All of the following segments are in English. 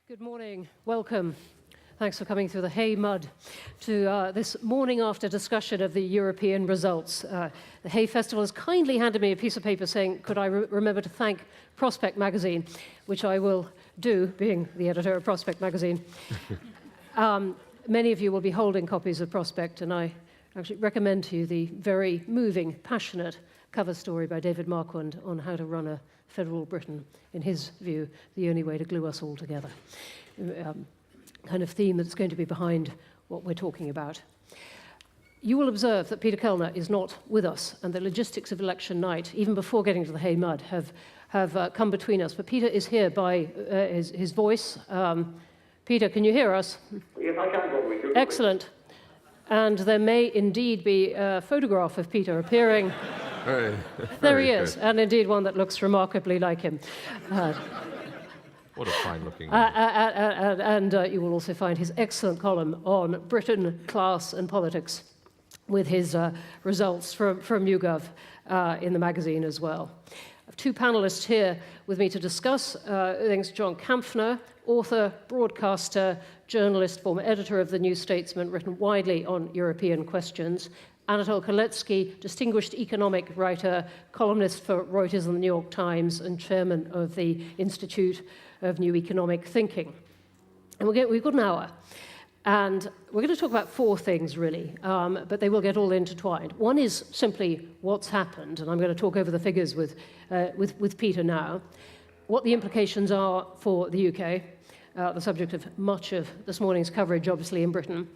Good morning. Welcome. Thanks for coming through the hay mud to this morning after discussion of the European results. The Hay Festival has kindly handed me a piece of paper saying, could I remember to thank Prospect magazine, which I will do, being the editor of Prospect magazine. Many of you will be holding copies of Prospect, and I actually recommend to you the very moving, passionate cover story by David Marquand on how to run a federal Britain, in his view, the only way to glue us all together. Kind of theme that's going to be behind what we're talking about. You will observe that Peter Kellner is not with us, and the logistics of election night, even before getting to the hay mud, have come between us. But Peter is here by his voice. Peter, can you hear us? Yes, I can, Bronwen. Excellent. And there may indeed be a photograph of Peter appearing. There he is, and indeed one that looks remarkably like him. What a fine-looking man. And you will also find his excellent column on Britain, class and politics, with his results from YouGov in the magazine as well. I have two panelists here with me to discuss things. John Kampfner, author, broadcaster, journalist, former editor of The New Statesman, written widely on European questions. Anatol Koletsky, distinguished economic writer, columnist for Reuters and the New York Times, and chairman of the Institute of New Economic Thinking. And we've got an hour. And we're going to talk about four things, really, but they will get all intertwined. One is simply what's happened, and I'm going to talk over the figures with Peter now, what the implications are for the UK, the subject of much of this morning's coverage, obviously, in Britain.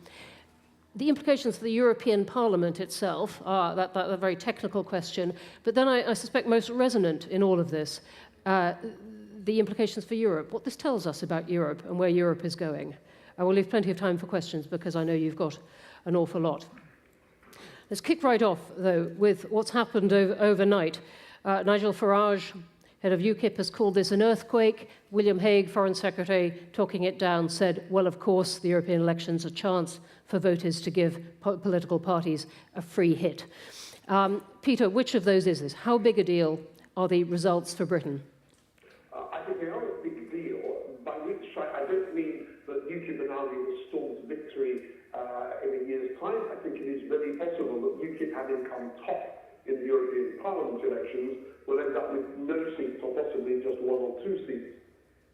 The implications for the European Parliament itself are that very technical question, but then I suspect most resonant in all of this, the implications for Europe, what this tells us about Europe and where Europe is going. I will leave plenty of time for questions because I know you've got an awful lot. Let's kick right off, though, with what's happened overnight. Nigel Farage, head of UKIP, has called this an earthquake. William Hague, Foreign Secretary, talking it down, said, well, of course, the European elections are a chance for voters to give political parties a free hit. Peter, which of those is this? How big a deal are the results for Britain? I think they are a big deal, by which I don't mean that UKIP are now going to storm to victory in a year's time. I think it is very possible that UKIP, having come top in the European Parliament elections, will end up with no seats or possibly just one or two seats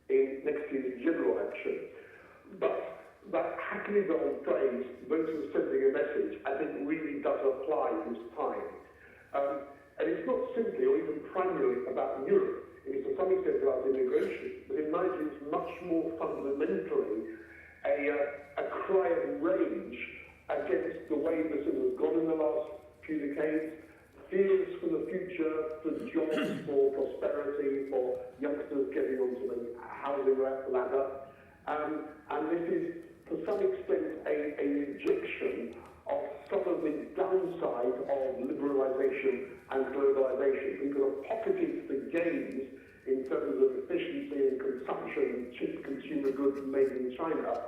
in next year's general election. But that hackneyed old phrase, voters sending a message, I think really does apply this time. And it's not simply or even primarily about Europe. It is to some extent about immigration, but in my view it's much more fundamentally a cry of rage against the way this has gone in the last few decades, fears for the future, for jobs, for prosperity, for youngsters getting onto the housing ladder. And this is, to some extent, a rejection of some of the downside of liberalisation and globalisation. People have pocketed the gains in terms of efficiency and consumption, cheap consumer goods made in China,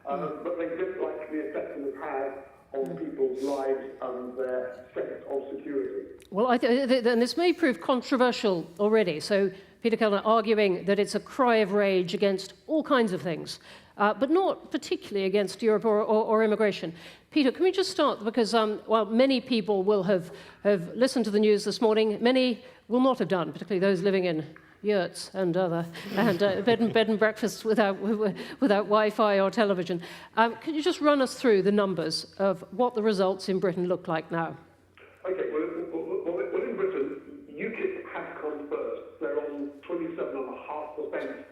but they don't like the effect it has had on people's lives and their sense of security. Well, and this may prove controversial already. So Peter Kellner arguing that it's a cry of rage against all kinds of things, but not particularly against Europe or immigration. Peter, can we just start? Because while many people will have listened to the news this morning, many will not have done, particularly those living in yurts and bed and breakfasts without Wi-Fi or television. Can you just run us through the numbers of what the results in Britain look like now? Okay, well in Britain, UKIP has come first. They're on 27.5%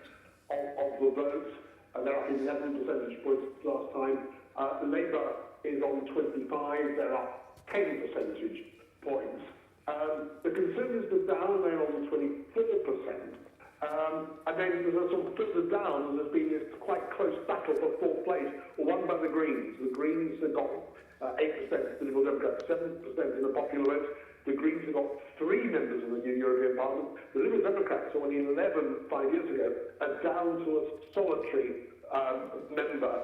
of the vote, and they're up 11 percentage points last time. Labour is on 25, they're up 10 percentage points. The Conservatives are down, they're on 24%. And then there's a sort of further down, and there's been this quite close battle for fourth place, won by the Greens. The Greens have got 8%, the Liberal Democrats 7% in the popular vote. The Greens have got 3 members of the new European Parliament. The Liberal Democrats, who were in 11 5 years ago, are down to a solitary member.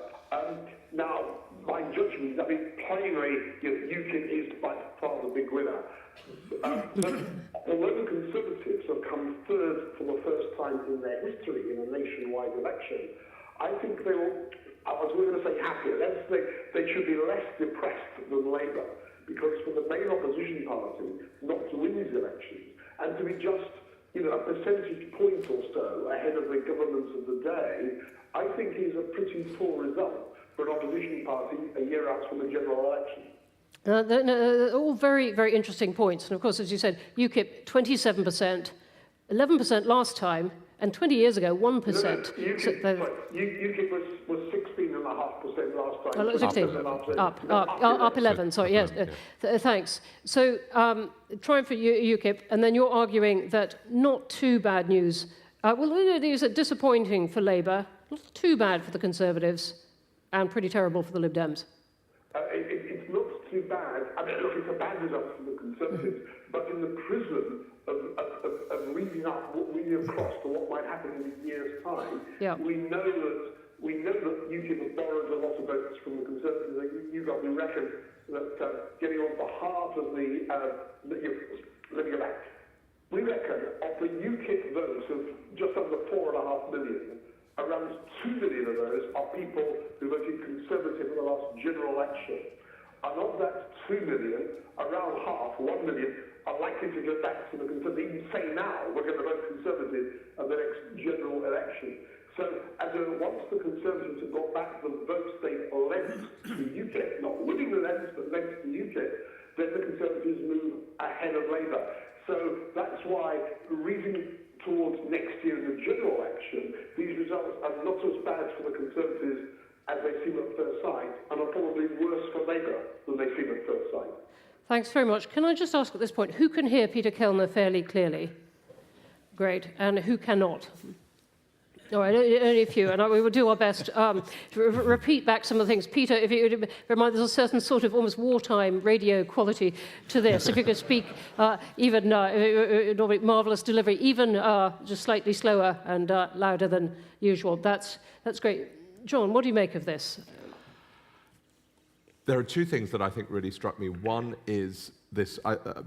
Now, my judgment, I mean, plainly, UKIP is by far the big winner. But although the Conservatives have come third for the first time in their history in a nationwide election, I think they will, I was going to say happier, let's say they should be less depressed than Labour, because for the main opposition party not to win these elections and to be just, a percentage point or so ahead of the governments of the day, I think is a pretty poor result for an opposition party a year out from the general election. All very, very interesting points. And of course, as you said, UKIP 27%, 11% last time, and 20 years ago, 1%. No, UKIP was 16.5% last time. 16. Up 11, sorry, yes. Thanks. So, trying for UKIP, and then you're arguing that not too bad news. Is it disappointing for Labour, not too bad for the Conservatives, and pretty terrible for the Lib Dems? It's not too bad. I mean, look, it's a bad result for the Conservatives, but in the prism of reading across to what might happen in a year's time, we know that UKIP has borrowed a lot of votes from the Conservatives. We reckon that getting on behalf of let me go back. We reckon of the UKIP votes of just under 4.5 million, around 2 million of those are people who voted Conservative in the last general election. And of that 2 million, around half, 1 million, are likely to go back to the Conservative. Even say now, we're going to vote Conservative at the next general election. So, once the Conservatives have got back the votes they lent to UKIP, not winning the lent, but lent to UKIP, then the Conservatives move ahead of Labour. So that's why, reading towards next year in the general election, these results are not as bad for the Conservatives as they seem at first sight, and are probably worse for Labour than they seem at first sight. Thanks very much. Can I just ask at this point, who can hear Peter Kellner fairly clearly? Great. And who cannot? All right, only a few, and we will do our best to repeat back some of the things. Peter, if you would remind, there's a certain sort of almost wartime radio quality to this. If you could speak even, marvellous delivery, even just slightly slower and louder than usual. That's great. John, what do you make of this? There are two things that I think really struck me. One is this,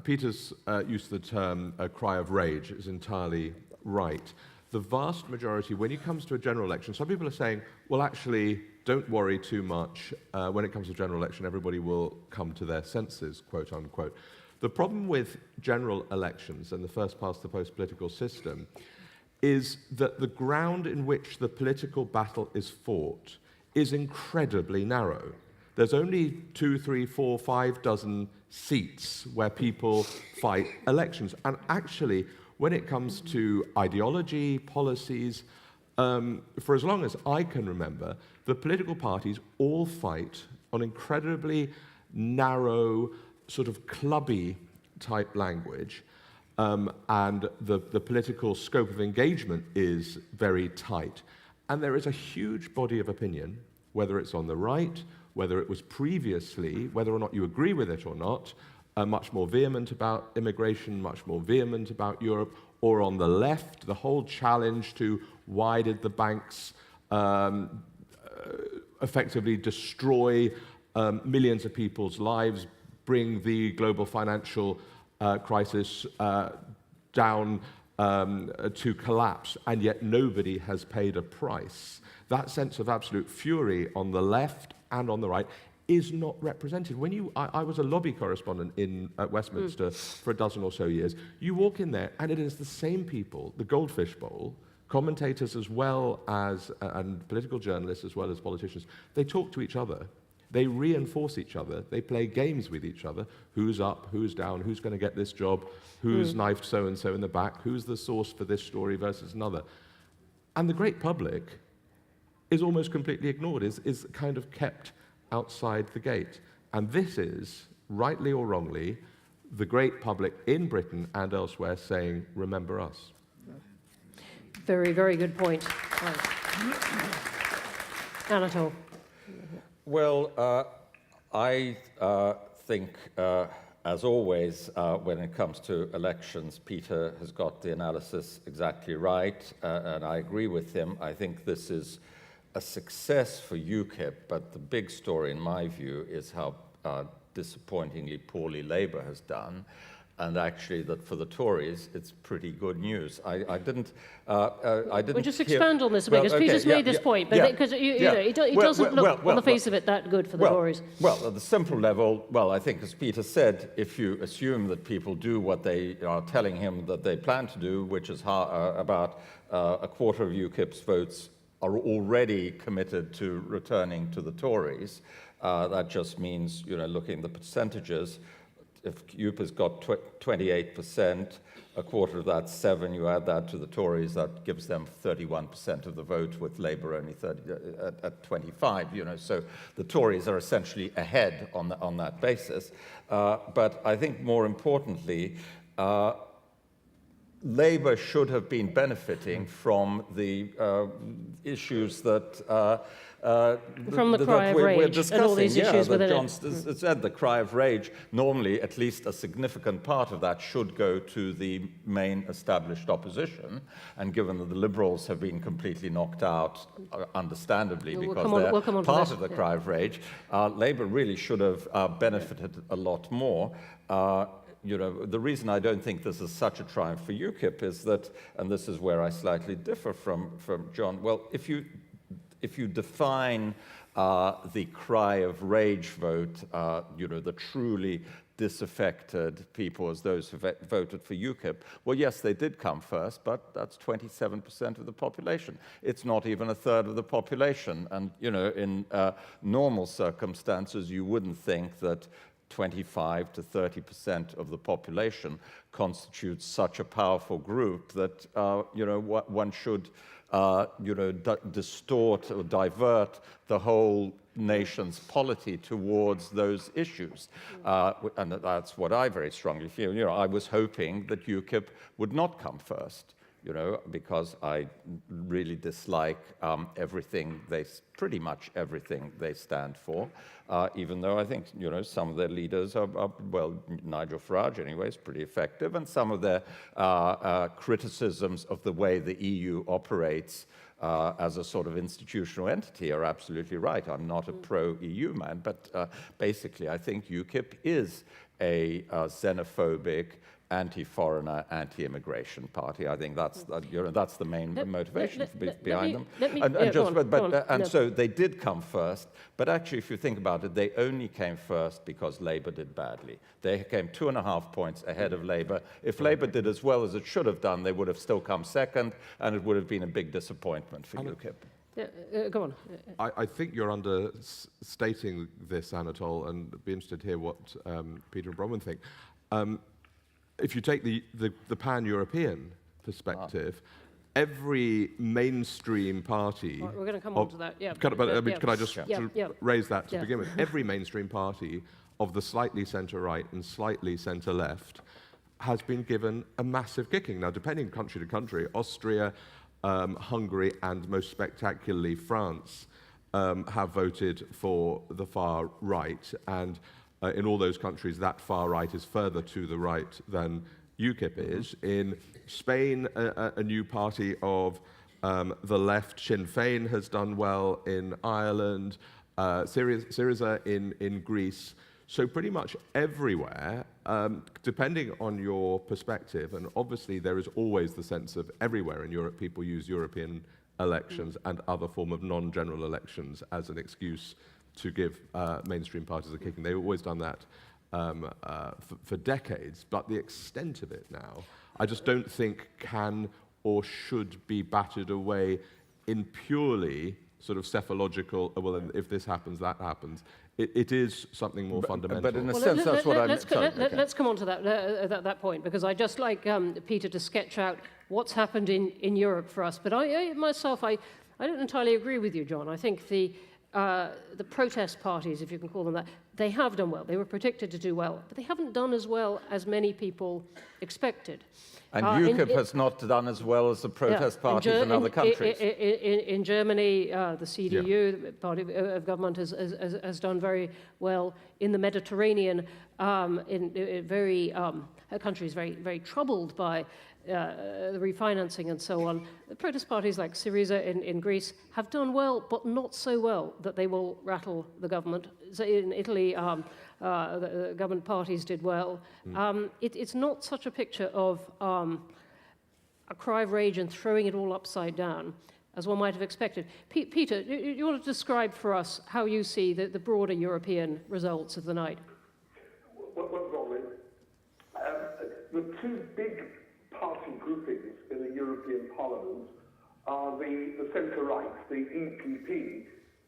Peter's use of the term cry of rage is entirely right. The vast majority, when it comes to a general election, some people are saying, well, actually, don't worry too much. When it comes to a general election, everybody will come to their senses, quote unquote. The problem with general elections and the first past the post political system is that the ground in which the political battle is fought is incredibly narrow. There's only 2, 3, 4, 5 dozen seats where people fight elections. And actually, when it comes to ideology, policies, for as long as I can remember, the political parties all fight on incredibly narrow, sort of clubby type language, and the political scope of engagement is very tight. And there is a huge body of opinion, whether it's on the right, whether it was previously, whether or not you agree with it or not, much more vehement about immigration, much more vehement about Europe, or on the left, the whole challenge to why did the banks effectively destroy millions of people's lives, bring the global financial crisis down to collapse, and yet nobody has paid a price. That sense of absolute fury on the left and on the right is not represented. When I was a lobby correspondent at Westminster for a dozen or so years. You walk in there, and it is the same people, the Goldfish Bowl, commentators as well as, and political journalists as well as politicians. They talk to each other. They reinforce each other. They play games with each other. Who's up, who's down, who's going to get this job, who's knifed so-and-so in the back, who's the source for this story versus another. And the great public is almost completely ignored, is kind of kept outside the gate. And this is, rightly or wrongly, the great public in Britain and elsewhere saying, remember us. Very, very good point. Anatol. Well, I think, as always, when it comes to elections, Peter has got the analysis exactly right, and I agree with him. I think this is a success for UKIP, but the big story, in my view, is how disappointingly poorly Labour has done. and actually that for the Tories it's pretty good news. I didn't. We'll just expand on this a bit, because Peter's made this point, but because you know, it doesn't look on the face of it that good for the Tories. Well, at the simple level, I think as Peter said, if you assume that people do what they are telling him that they plan to do, which is about a quarter of UKIP's votes are already committed to returning to the Tories, that just means, looking at the percentages, if UKIP has got 28%, a quarter of that 7, you add that to the Tories, that gives them 31% of the vote, with Labour only at 25. So the Tories are essentially ahead on that basis. But I think more importantly, Labour should have been benefiting from the issues that from the cry of we're rage discussing. and all these issues within John it. said the cry of rage. Normally, at least a significant part of that should go to the main established opposition. And given that the Liberals have been completely knocked out, understandably, because they're part of the cry of rage, Labour really should have benefited a lot more. The reason I don't think this is such a triumph for UKIP is that, and this is where I slightly differ from John, well, if you define the cry of rage vote, the truly disaffected people as those who voted for UKIP, well, yes, they did come first, but that's 27% of the population. It's not even a third of the population. And, in normal circumstances, you wouldn't think that 25 to 30% of the population constitutes such a powerful group that one should distort or divert the whole nation's polity towards those issues. And that's what I very strongly feel. I was hoping that UKIP would not come first, because I really dislike pretty much everything they stand for, even though I think, some of their leaders are Nigel Farage anyway is pretty effective, and some of their criticisms of the way the EU operates as a sort of institutional entity are absolutely right. I'm not a pro-EU man, but basically I think UKIP is a xenophobic, anti-foreigner, anti-immigration party. I think that's the main motivation behind them. So they did come first, but actually, if you think about it, they only came first because Labour did badly. They came 2.5 points ahead of Labour. If Labour did as well as it should have done, they would have still come second, and it would have been a big disappointment for UKIP. Go on. I think you're understating this, Anatole, and I'd be interested to hear what Peter and Bronwen think. If you take the pan-European perspective, every mainstream party... We're going to come on to that, yeah. Can I just raise that to begin with? Every mainstream party of the slightly centre-right and slightly centre-left has been given a massive kicking. Now, depending country to country, Austria, Hungary, and most spectacularly France have voted for the far right, and in all those countries, that far right is further to the right than UKIP is. In Spain, a new party of the left, Sinn Féin, has done well. In Ireland, Syriza in Greece. So pretty much everywhere, depending on your perspective, and obviously there is always the sense of everywhere in Europe, people use European elections and other form of non-general elections as an excuse to give mainstream parties a kicking. They've always done that for decades, but the extent of it now, I just don't think can or should be battered away in purely sort of psephological, well, if this happens, that happens. It is something more fundamental. But in a sense, that's what I'm... Let's come on to that point, because I just like Peter to sketch out what's happened in Europe for us. But I myself, I don't entirely agree with you, John. I think the protest parties, if you can call them that, they have done well. They were predicted to do well, but they haven't done as well as many people expected. And UKIP has not done as well as the protest parties in other countries. In Germany, the CDU, the party of government, has done very well. In the Mediterranean, in very countries very, very troubled by the refinancing and so on. The protest parties like Syriza in Greece have done well, but not so well that they will rattle the government. So in Italy, the government parties did well. It's not such a picture of a cry of rage and throwing it all upside down as one might have expected. Peter, you want to describe for us how you see the broader European results of the night? Well, Bronwen, the two big party groupings in the European Parliament are the centre-right, the EPP,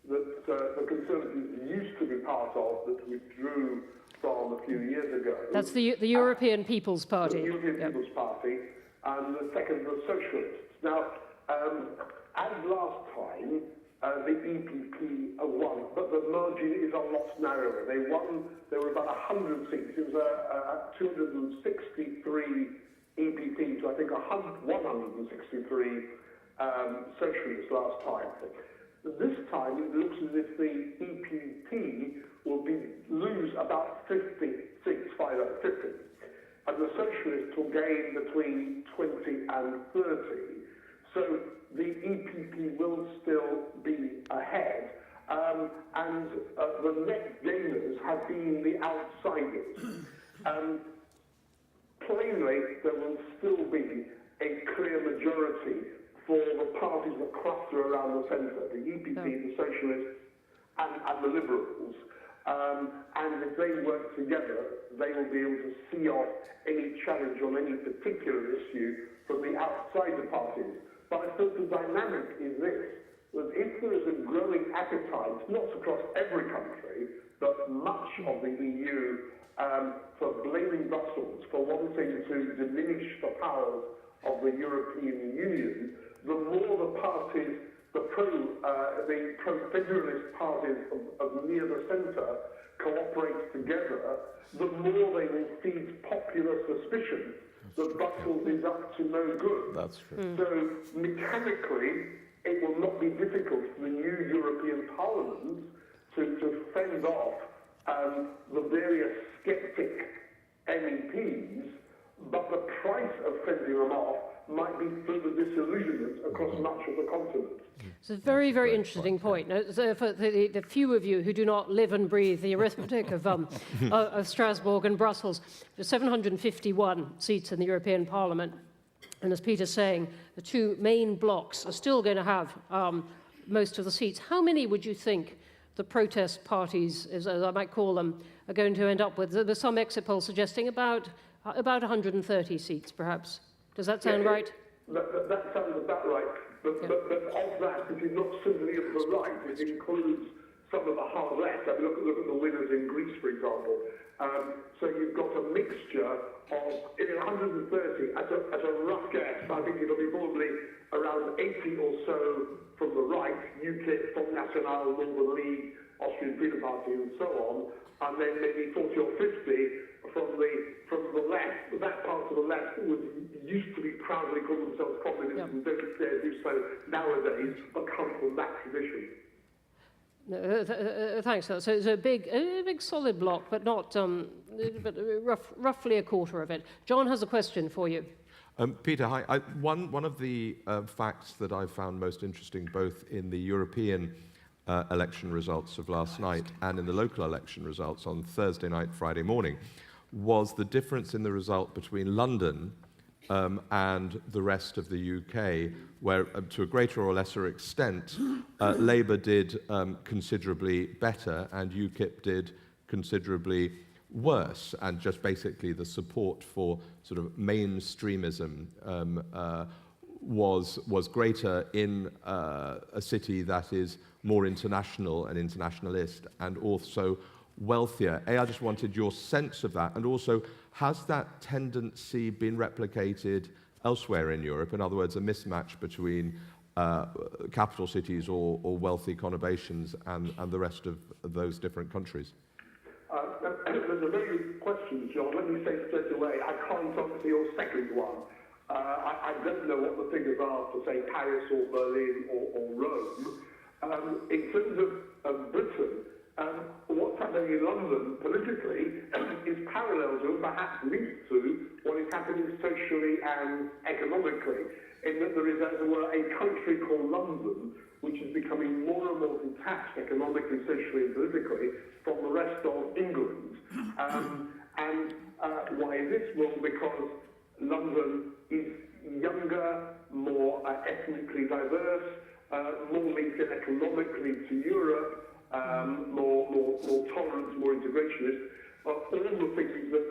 that the Conservatives used to be part of, that withdrew from a few years ago. That's the European People's Party. The European People's Party, and the second, the Socialists. Now, as last time, the EPP won, but the margin is a lot narrower. They won, there were about 100 seats. It was 263 EPP to, I think, 163 Socialists last time. This time, it looks as if the EPP will lose about 50 seats, 50. And the Socialists will gain between 20 and 30. So the EPP will still be ahead. And the net gainers have been the outsiders. Plainly, there will still be a clear majority for the parties that cluster around the centre, the EPP, the Socialists, and the Liberals. And if they work together, they will be able to see off any challenge on any particular issue from the outsider parties. But I suppose the dynamic is this, that if there is a growing appetite, not across every country, but much of the EU, for blaming Brussels for wanting to diminish the powers of the European Union, the more the parties, the pro-federalist parties of near the centre cooperate together, the more they will feed popular suspicion that Brussels is up to no good. That's true. So mechanically, it will not be difficult for the new European Parliament to fend off the various sceptic MEPs, but the price of fending them off might be further disillusionment across much of the continent. It's a very, very interesting point. Now, so for the few of you who do not live and breathe the arithmetic of Strasbourg and Brussels, there's 751 seats in the European Parliament. And as Peter's saying, the two main blocs are still going to have most of the seats. How many would you think the protest parties, as I might call them, are going to end up with? There's some exit polls suggesting about 130 seats, perhaps. Does that sound right? That sounds about right. But of that, it is not simply of the right. It includes some of the hard left. I mean, look at the winners in Greece, for example. So you've got a mixture of 130, as a rough guess, I think it'll be probably around 80 or so from the right, UKIP, Front National, Northern League, Austrian Freedom Party, and so on, and then maybe 40 or 50 from the left. That part of the left used to be proudly call themselves communists and don't dare do so nowadays, but come from that tradition. Thanks. So it's a big solid block, but not but roughly a quarter of it. John has a question for you. Peter, hi. One of the facts that I found most interesting, both in the European election results of last night and in the local election results on Thursday night, Friday morning, was the difference in the result between London and the rest of the UK, where to a greater or lesser extent, Labour did considerably better and UKIP did considerably worse, and just basically the support for sort of mainstreamism was greater in a city that is more international and internationalist and also wealthier. I just wanted your sense of that, and also, has that tendency been replicated elsewhere in Europe? In other words, a mismatch between capital cities or wealthy conurbations and the rest of those different countries? There's a very good question, John. Let me say straight away, I can't answer your second one. I don't know what the figures are for, say, Paris or Berlin or Rome. In terms of Britain, What's happening in London politically is parallel to and perhaps linked to what is happening socially and economically, in that there is, as it were, a country called London, which is becoming more and more detached economically, socially and politically from the rest of England. Why is this? Well, because London is younger, more ethnically diverse, more linked economically to Europe, more tolerant, more integrationist, all the things that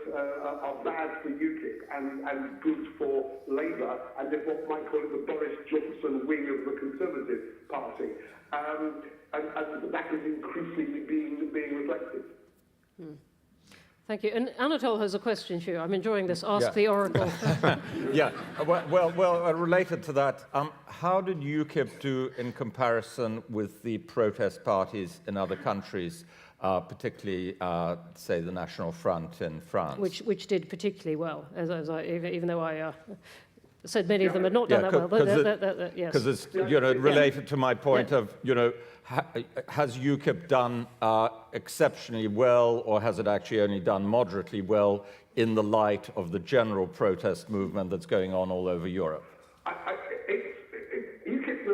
are bad for UKIP and good for Labour, and therefore might call it the Boris Johnson wing of the Conservative Party. And that is increasingly being reflected. Thank you. And Anatole has a question for you. I'm enjoying this Ask the Oracle. Yeah, well, related to that, how did UKIP do in comparison with the protest parties in other countries, particularly, say, the National Front in France? Which did particularly well, even though I said many of them had not done that well. Because it's related to my point of, has UKIP done exceptionally well, or has it actually only done moderately well in the light of the general protest movement that's going on all over Europe? UKIP,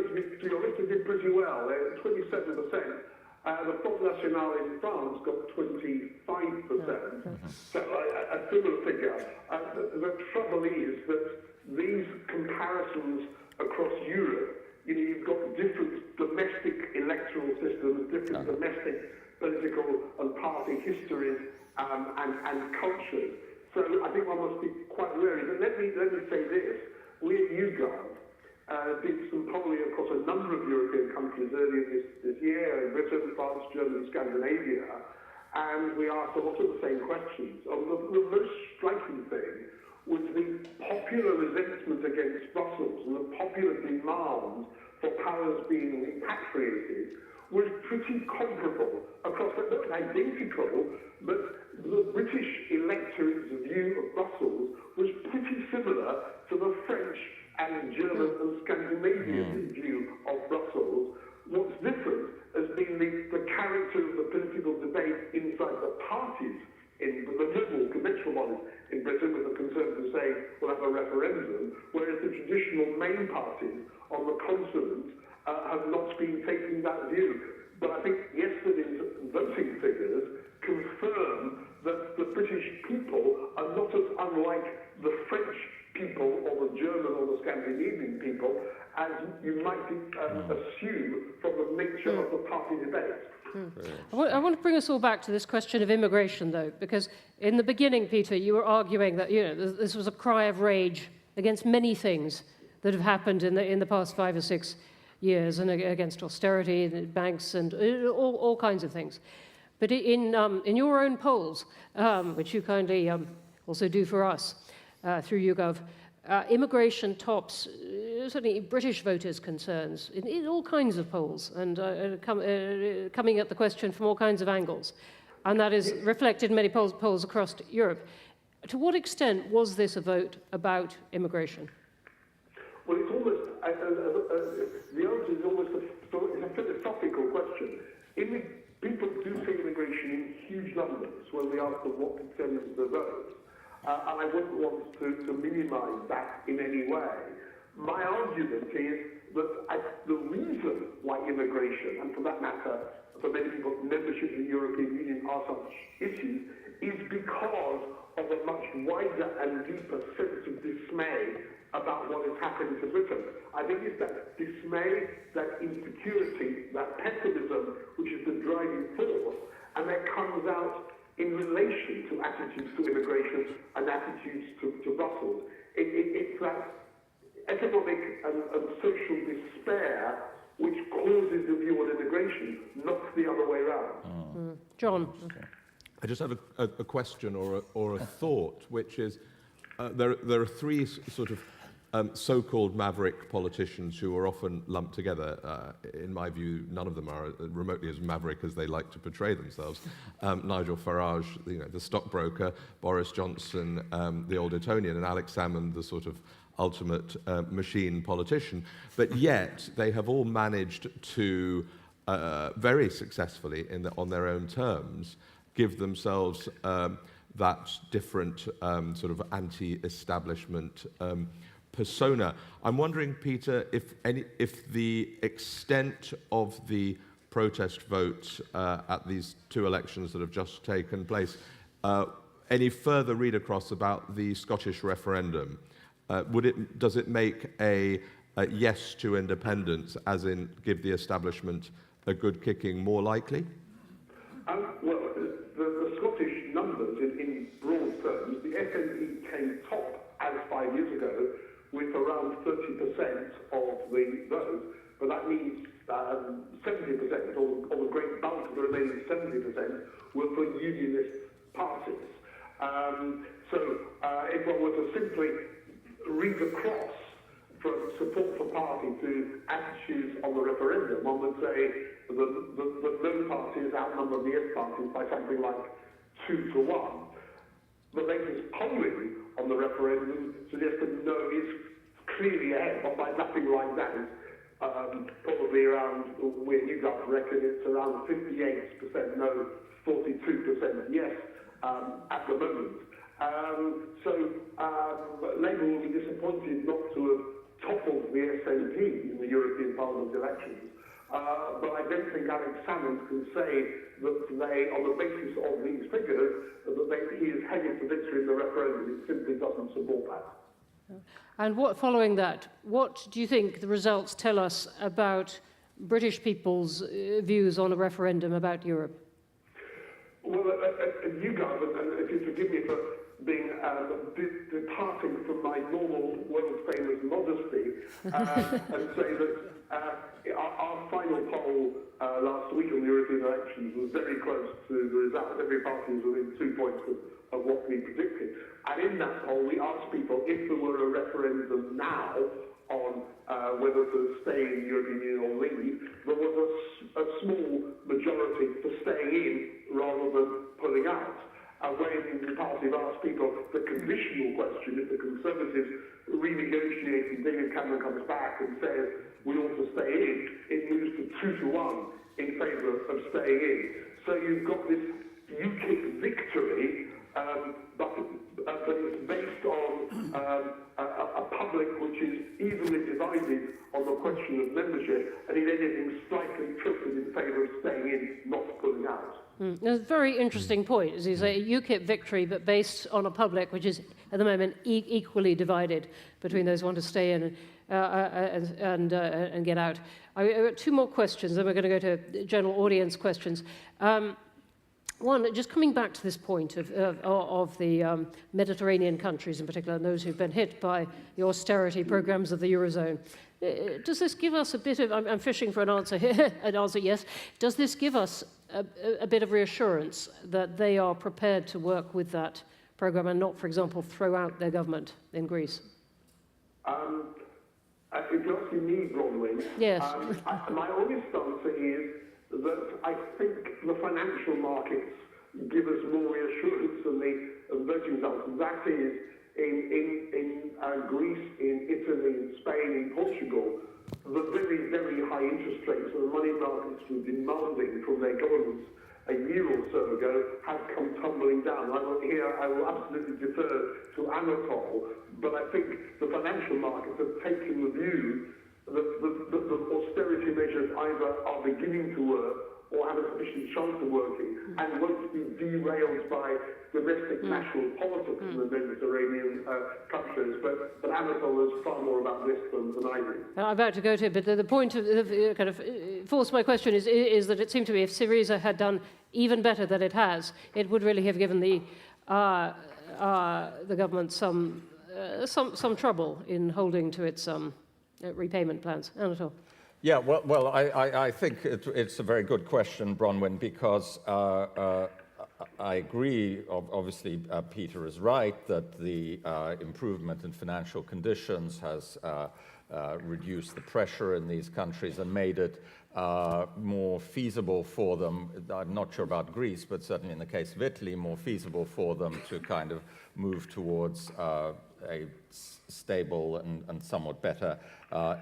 to be honest, did pretty well. They're 27%. The Front National in France got 25%. So a similar figure. The trouble is that these comparisons across Europe, you've got different domestic electoral systems, different domestic political and party histories and cultures. So I think one must be quite wary. But let me say this: we at YouGov did some polling across a number of European countries earlier this year, in Britain, France, Germany, Scandinavia, and we asked a lot of the same questions. The most striking thing was the popular resentment against Brussels and the popular demand for powers being repatriated was pretty comparable across, not identical, but the British electorate's view of Brussels was pretty similar to the French and German and Scandinavian view of Brussels. What's different has been the character of the political debate inside the parties in the liberal conventional bodies in Britain, with the Conservatives saying we'll have a referendum, whereas the traditional main parties on the continent have not been taking that view. But I think yesterday's voting figures confirm that the British people are not as unlike the French people or the German or the Scandinavian people as you might assume from the nature of the party debate. I want to bring us all back to this question of immigration, though, because in the beginning, Peter, you were arguing that this was a cry of rage against many things that have happened in the past 5 or 6 years, and against austerity, and banks, and all kinds of things. But in your own polls, which you kindly also do for us through YouGov, immigration tops certainly British voters' concerns in all kinds of polls, and coming at the question from all kinds of angles. And that is reflected in many polls across Europe. To what extent was this a vote about immigration? Well, it's almost, the answer is almost a philosophical question. People do see immigration in huge numbers when we ask them what determines the vote. And I wouldn't want to minimise that in any way. My argument is that the reason why immigration, and for that matter, for many people, membership in the European Union are such issues, is because of a much wider and deeper sense of dismay about what has happened to Britain. I think it's that dismay, that insecurity, that pessimism, which is the driving force, and that comes out in relation to attitudes to immigration and attitudes to Brussels. It's that economic and social despair which causes the view on immigration, not the other way around. John? I just have a question or a thought, which is there are three sort of so-called maverick politicians who are often lumped together. In my view, none of them are remotely as maverick as they like to portray themselves. Nigel Farage, the stockbroker, Boris Johnson, the old Etonian, and Alex Salmond, the sort of ultimate machine politician. But yet, they have all managed to very successfully on their own terms, give themselves that different sort of anti-establishment persona. I'm wondering, Peter, if the extent of the protest vote at these two elections that have just taken place, any further read across about the Scottish referendum? Does it make a yes to independence, as in give the establishment a good kicking, more likely? Well, the Scottish numbers, in broad terms, the SNP came top as 5 years ago with around 30% of the vote, but that means 70%, or the great bulk of the remaining 70%, were for unionist parties. If one were to simply read across from support for party to attitudes on the referendum, one would say the no parties outnumber the yes parties by something like 2 to 1. The latest polling on the referendum suggests that no is clearly ahead, but by nothing like that. Probably around, where you guys reckon it's around 58% no, 42% yes at the moment. Labour will be disappointed not to have toppled the SNP in the European Parliament elections. But I don't think Alex Salmond can say that they, on the basis of these figures, that he is headed for victory in the referendum. It simply doesn't support that. And following that, what do you think the results tell us about British people's views on a referendum about Europe? Well, you guys, and if you forgive me for being departing from my normal world-famous modesty, and say that our final poll last week on the European elections was very close to the result. Every party was within 2 points of what we predicted. And in that poll, we asked people if there were a referendum now on whether to stay in the European Union or leave, there was a small majority for staying in rather than pulling out. When the party have asked people the conditional question, if the Conservatives renegotiate and David Cameron comes back and says we ought to stay in, it moves to 2 to 1 in favour of staying in. So you've got this UKIP victory, but it's based on a public which is evenly divided on the question of membership, and if anything, slightly tilted in favour of staying in, not pulling out. That's a very interesting point, as you say, UKIP victory, but based on a public which is at the moment equally divided between those who want to stay in and get out. I've got two more questions, then we're going to go to general audience questions. One, just coming back to this point of the Mediterranean countries in particular, and those who've been hit by the austerity programs of the Eurozone. Does this give us a bit of, I'm fishing for an answer here, an answer yes, does this give us a bit of reassurance that they are prepared to work with that program and not, for example, throw out their government in Greece? If you're asking me, Bronwen, yes. My honest answer is that I think the financial markets give us more reassurance than the voting results. That is, in Greece, in Italy, in Spain, in Portugal, the very, very high interest rates that the money markets were demanding from their governments a year or so ago have come tumbling down. I will absolutely defer to Anatole, but I think the financial markets have taken the view that the austerity measures either are beginning to work or have a sufficient chance of working and won't be derailed by domestic national politics in the Mediterranean countries. But Anatole knows far more about this than I do. I'm about to go to it, but the point of kind of force my question is that it seemed to me if Syriza had done even better than it has, it would really have given the government some trouble in holding to its repayment plans. Anatole. Yeah, well, I think it's a very good question, Bronwen, because I agree, obviously, Peter is right, that the improvement in financial conditions has reduced the pressure in these countries and made it more feasible for them. I'm not sure about Greece, but certainly in the case of Italy, more feasible for them to kind of move towards a stable and somewhat better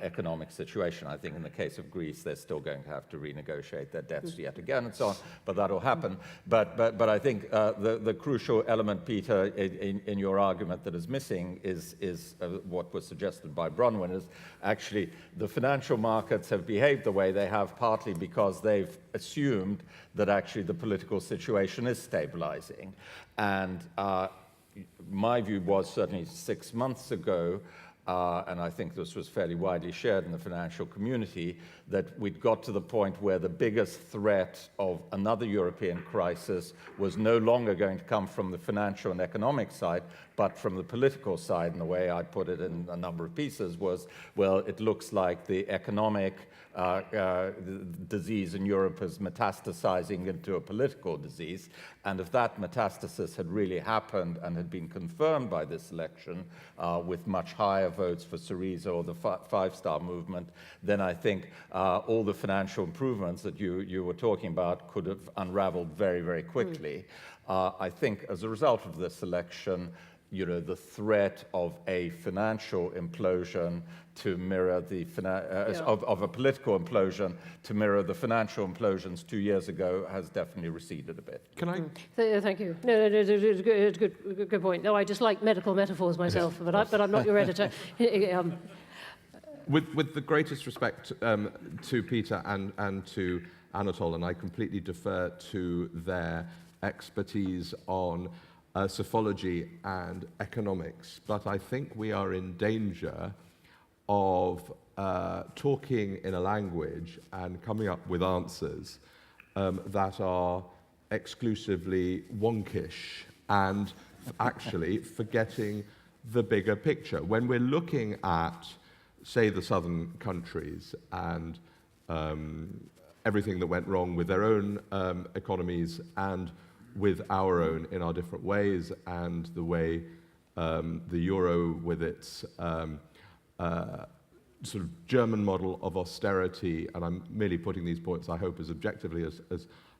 economic situation. I think in the case of Greece, they're still going to have to renegotiate their debts yet again and so on, but that'll happen. But I think the crucial element, Peter, in your argument that is missing is what was suggested by Bronwen, is actually the financial markets have behaved the way they have partly because they've assumed that actually the political situation is stabilizing. And my view was certainly 6 months ago, and I think this was fairly widely shared in the financial community, that we'd got to the point where the biggest threat of another European crisis was no longer going to come from the financial and economic side, but from the political side. And the way I put it in a number of pieces was, well, it looks like the economic disease in Europe is metastasizing into a political disease. And if that metastasis had really happened and had been confirmed by this election with much higher votes for Syriza or the Five-Star Movement, then I think all the financial improvements that you were talking about could have unraveled very, very quickly. I think as a result of this election, the threat of a financial implosion to mirror the of a political implosion to mirror the financial implosions 2 years ago has definitely receded a bit. Can I? Thank you. No, it's a good point. No, I just like medical metaphors myself, yes. but I'm not your editor. With the greatest respect to Peter and to Anatole, and I completely defer to their expertise on psephology and economics, but I think we are in danger of talking in a language and coming up with answers that are exclusively wonkish and actually forgetting the bigger picture. When we're looking at, say, the southern countries and everything that went wrong with their own economies and with our own in our different ways, and the way the euro with its sort of German model of austerity, and I'm merely putting these points, I hope, as objectively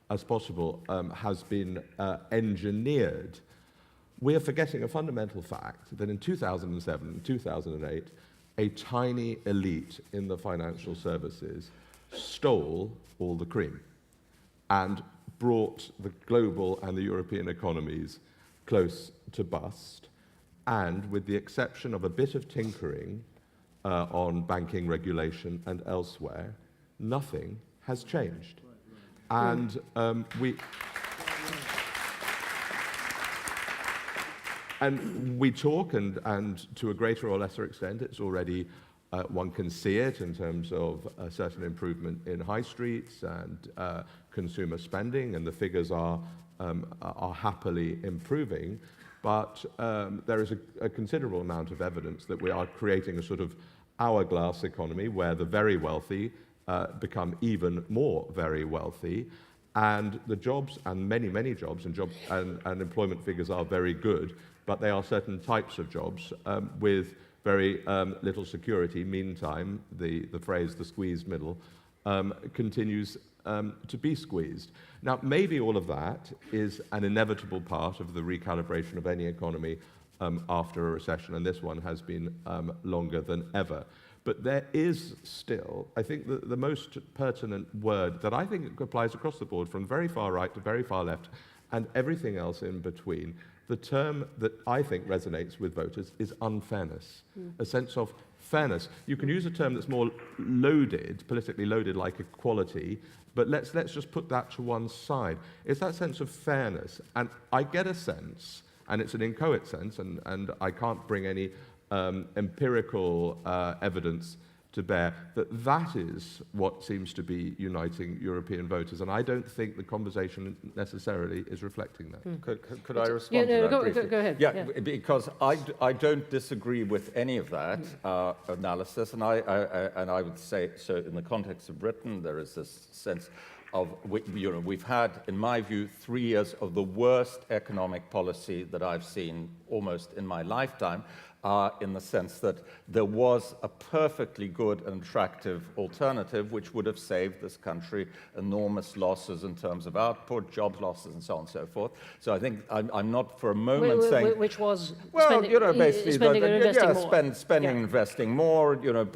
as possible, has been engineered. We are forgetting a fundamental fact that in 2007 and 2008, a tiny elite in the financial services stole all the cream and brought the global and the European economies close to bust, and with the exception of a bit of tinkering on banking regulation and elsewhere, nothing has changed. And we talk, and to a greater or lesser extent, it's already, one can see it in terms of a certain improvement in high streets and consumer spending, and the figures are happily improving. But there is a considerable amount of evidence that we are creating a sort of hourglass economy where the very wealthy become even more very wealthy, and the jobs, and many jobs, and employment figures are very good, but they are certain types of jobs with very little security. Meantime, the phrase "the squeezed middle" continues to be squeezed. Now, maybe all of that is an inevitable part of the recalibration of any economy after a recession, and this one has been longer than ever. But there is still, I think, the most pertinent word that I think applies across the board, from very far right to very far left, and everything else in between. The term that I think resonates with voters is unfairness, a sense of fairness. You can use a term that's more loaded, politically loaded, like equality, but let's just put that to one side. It's that sense of fairness, and I get a sense, and it's an inchoate sense, and I can't bring any empirical evidence to bear, that is what seems to be uniting European voters, and I don't think the conversation necessarily is reflecting that. Could I respond to that briefly? Go ahead. Yeah, because I don't disagree with any of that analysis, and I would say, so in the context of Britain, there is this sense of, we've had, in my view, 3 years of the worst economic policy that I've seen almost in my lifetime. in the sense that there was a perfectly good and attractive alternative which would have saved this country enormous losses in terms of output, job losses, and so on and so forth. So I think I'm not for a moment saying... Which was well, spending, you know, basically, spending and investing more. Spending and investing more, you know,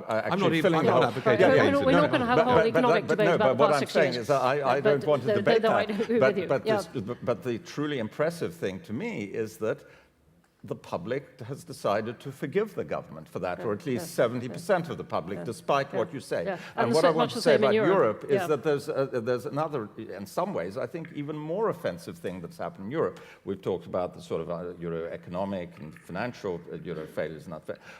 actually filling the whole... We're not going to have a whole economic debate about the past 6 years. What I'm saying is that I don't want to debate that. But the truly impressive thing to me is that the public has decided to forgive the government for that, or at least 70% of the public, despite what you say. And what I want to say about Europe is that there's another, in some ways, I think, even more offensive thing that's happened in Europe. We've talked about the sort of economic and financial failures.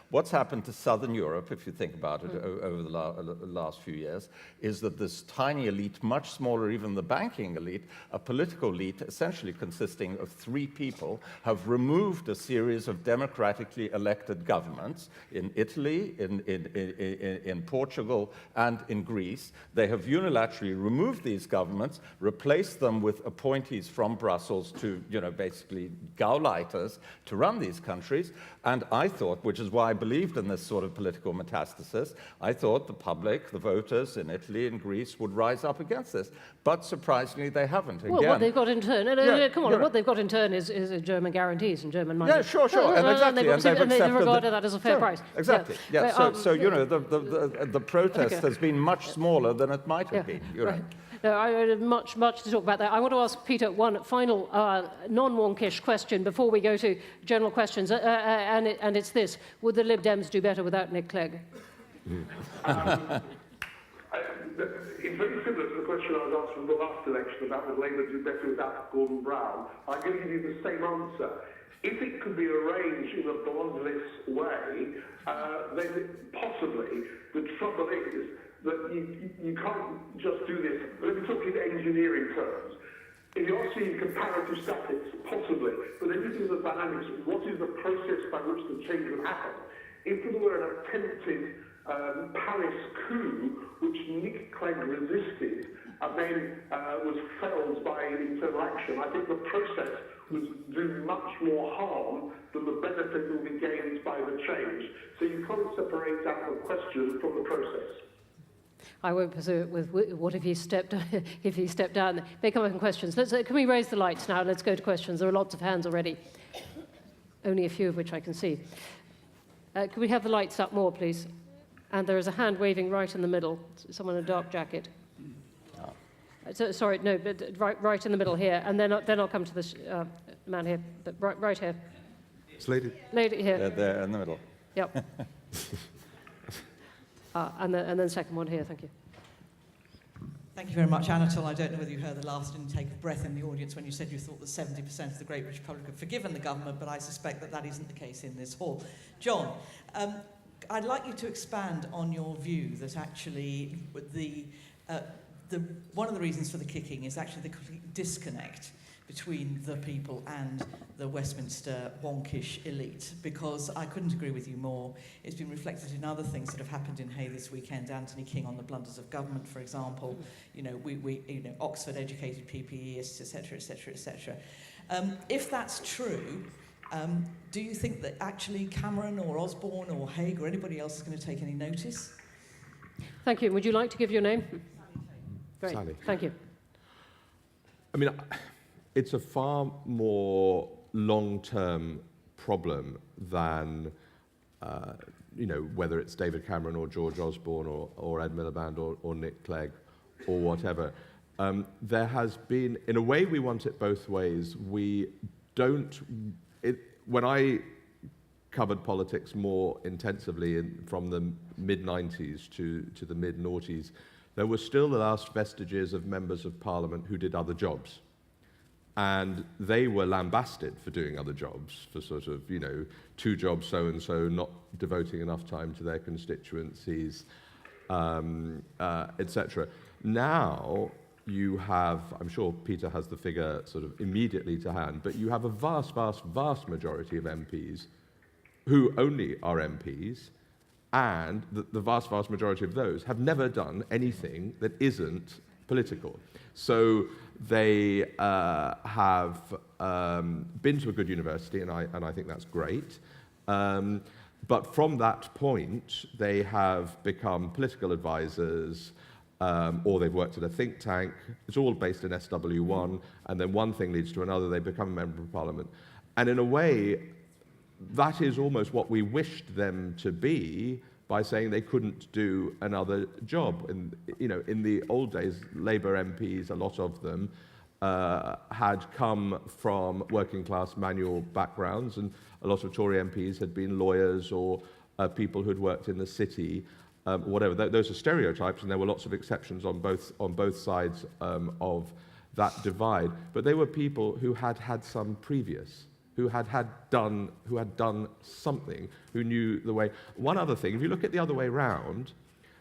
What's happened to Southern Europe, if you think about it, over the last few years, is that this tiny elite, much smaller even the banking elite, a political elite essentially consisting of 3 people, have removed a series of democratically elected governments in Italy, in Portugal, and in Greece. They have unilaterally removed these governments, replaced them with appointees from Brussels to, basically Gauleiters to run these countries. And I thought, which is why I believed in this sort of political metastasis, I thought the public, the voters in Italy and Greece would rise up against this. But surprisingly, they haven't. Again, well, what they've got in turn, what they've got in turn is German guarantees and German money. Yeah, sure, and exactly, and they've regarded that as a fair price. Exactly, the protest has been much smaller than it might have been. No, I have much to talk about that. I want to ask Peter one final non-wonkish question before we go to general questions, and it's this: would the Lib Dems do better without Nick Clegg? It's very similar to the question I was asked from the last election about would Labour do better without Gordon Brown. I'm going to give you the same answer. If it could be arranged in a bloodless way, then possibly. The trouble is that you can't just do this. Let me talk in engineering terms. If you're seeing comparative statics, possibly, but if this is the dynamics, what is the process by which the change would happen? If there were an attempted Paris coup, which Nick Clegg resisted, and then was felled by internal action, I think the process would do much more harm than the benefit that will be gained by the change. So you can't separate out the question from the process. I won't pursue it with what if he stepped down. May come up in questions. Can we raise the lights now? Let's go to questions. There are lots of hands already, only a few of which I can see. Can we have the lights up more, please? And there is a hand waving right in the middle. Someone in a dark jacket. Sorry, no, but right in the middle here, and then I'll come to this man here, but right here. It's lady here. There in the middle. Yep. And then second one here. Thank you. Thank you very much, Anatole. I don't know whether you heard the last intake of breath in the audience when you said you thought that 70% of the Great British public had forgiven the government, but I suspect that isn't the case in this hall. John, I'd like you to expand on your view that actually one of the reasons for the kicking is actually the complete disconnect between the people and the Westminster wonkish elite, because I couldn't agree with you more. It's been reflected in other things that have happened in Hay this weekend. Anthony King on the blunders of government, for example. We Oxford educated PPEists, etc., etc., etc. If that's true, do you think that actually Cameron or Osborne or Hague or anybody else is going to take any notice? Thank you. Would you like to give your name? Great. Sally. Thank you. I mean, it's a far more long-term problem than, whether it's David Cameron or George Osborne or Ed Miliband or Nick Clegg or whatever. There has been, in a way, we want it both ways. When I covered politics more intensively from the mid-90s to the mid-noughties, there were still the last vestiges of members of Parliament who did other jobs. And they were lambasted for doing other jobs, for sort of, 2 jobs so-and-so, not devoting enough time to their constituencies, etc. Now you have, I'm sure Peter has the figure sort of immediately to hand, but you have a vast, vast, vast majority of MPs who only are MPs, and the vast, vast majority of those have never done anything that isn't political. So they have been to a good university, and I think that's great. But from that point, they have become political advisors, or they've worked at a think tank. It's all based in SW1, and then one thing leads to another, they become a member of parliament. And in a way, that is almost what we wished them to be by saying they couldn't do another job. And, you know, in the old days, Labour MPs, a lot of them, had come from working class manual backgrounds, and a lot of Tory MPs had been lawyers or people who'd worked in the city, whatever. Those are stereotypes, and there were lots of exceptions on both sides of that divide. But they were people who had had some previous, who had done something, who knew the way. One other thing, if you look at the other way round,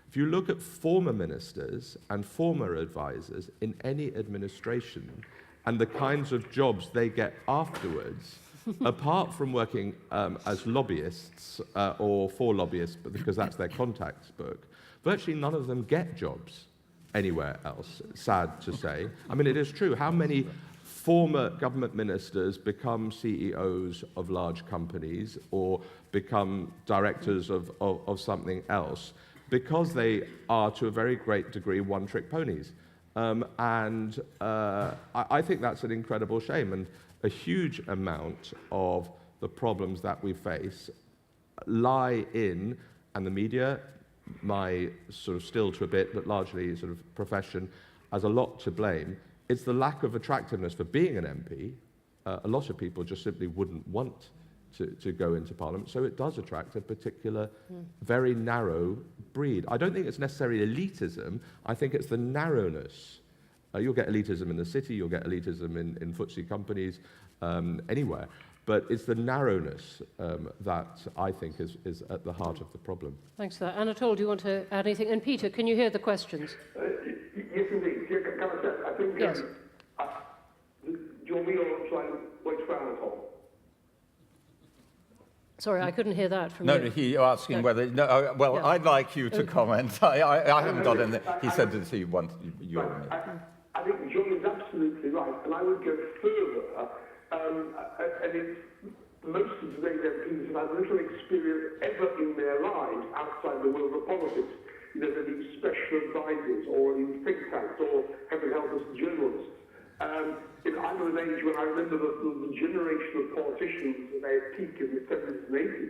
if you look at former ministers and former advisors in any administration and the kinds of jobs they get afterwards, apart from working as lobbyists or for lobbyists, because that's their contacts book, virtually none of them get jobs anywhere else, sad to say. I mean, it is true. How many former government ministers become CEOs of large companies or become directors of something else? Because they are, to a very great degree, one-trick ponies. I think that's an incredible shame, and a huge amount of the problems that we face lie in, and the media, my sort of still to a bit, but largely sort of profession, has a lot to blame. It's the lack of attractiveness for being an MP. A lot of people just simply wouldn't want to go into Parliament, so it does attract a particular, very narrow breed. I don't think it's necessarily elitism, I think it's the narrowness. You'll get elitism in the city, you'll get elitism in FTSE companies, anywhere, but it's the narrowness that I think is at the heart of the problem. Thanks for that. Anatole, do you want to add anything? And Peter, can you hear the questions? Yes, indeed. Yeah, can I say, I think, yes. Do you want me or shall I wait for Anatole? Sorry, I couldn't hear that from No, you. he asking whether. No, well, Yeah. I'd like you to comment. I haven't got in. He said that he wanted you. I think John is absolutely right, and I would go further. And it's most of today's MPs have had little experience ever in their lives outside the world of politics. You know, they're these special advisors or in think tanks or, heaven help us, journalists. I'm of an age when I remember the generation of politicians at their peak in the 70s and 80s,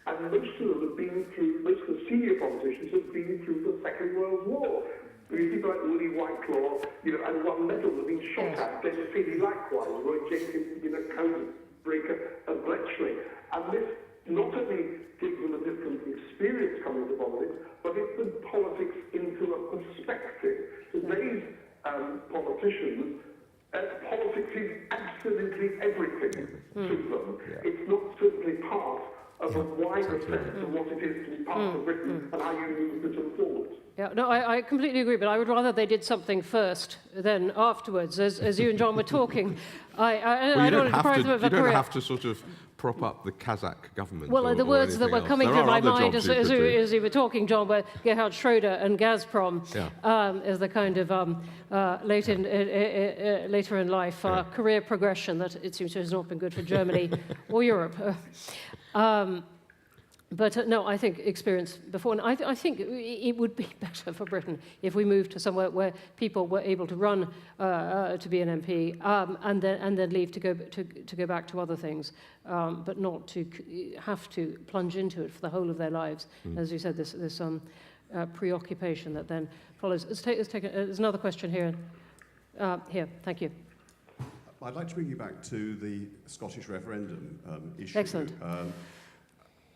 and most of them have been through, most of the senior politicians have been through the Second World War. People like Willie Whitelaw, you know, and one medal have been shot at, Ben Finney likewise, Roy Jenkins, you know, Codebreaker and Bletchley. And this not only gives them a different experience coming to politics, but it puts politics into a perspective. Today's politicians, politics is absolutely everything to them. Yeah. It's not simply part of a wider sense of what it is to be part of Britain and how you move Britain forward. Yeah, no, I completely agree, but I would rather they did something first than afterwards. As you and John were talking, I don't want to deprive them of a career. You don't have to sort of prop up the Kazakh government. Well, the words that were coming to my mind as you were talking, John, were Gerhard Schroeder and Gazprom, as the kind of later in life career progression that it seems to have not been good for Germany or Europe. But no, I think experience before, and I think it would be better for Britain if we moved to somewhere where people were able to run to be an MP and then leave to go back to other things, but not to have to plunge into it for the whole of their lives. As you said, this preoccupation that then follows. There's another question here. Here, thank you. I'd like to bring you back to the Scottish referendum issue. Excellent.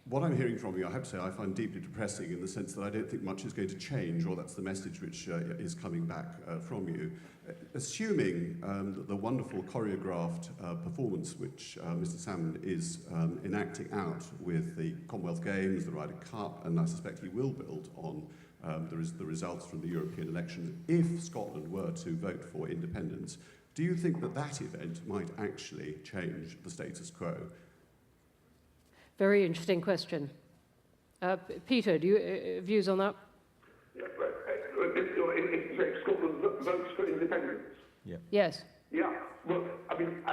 What I'm hearing from you, I have to say, I find deeply depressing in the sense that I don't think much is going to change, or that's the message which is coming back from you. Assuming that the wonderful choreographed performance which Mr. Salmon is enacting out with the Commonwealth Games, the Ryder Cup, and I suspect he will build on the results from the European elections, if Scotland were to vote for independence, do you think that that event might actually change the status quo? Very interesting question. Peter, do you views on that? Yeah, if Scotland votes for independence. Yeah. Yes. Yeah. Well, I mean,